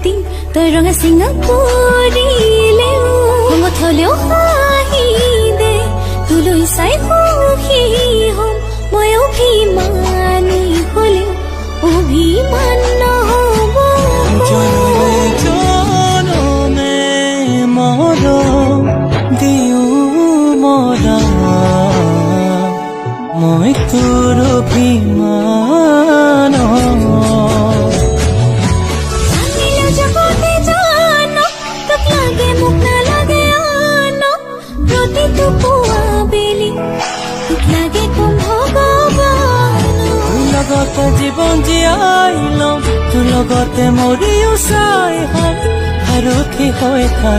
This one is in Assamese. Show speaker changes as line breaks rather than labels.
দিম তই ৰঙা চিঙা কৰিলেও মত হলেও হাঁহি দে তোলৈ চাই সুখী হম মই অভিমানী হলেও অভিমান নহব
জনমে মৰম দিও মৰম মই তোৰ অভিমান লগতে জীৱন জীয়াই লম তোৰ লগতে মৰিও চাই হম সাৰথি হৈ থাক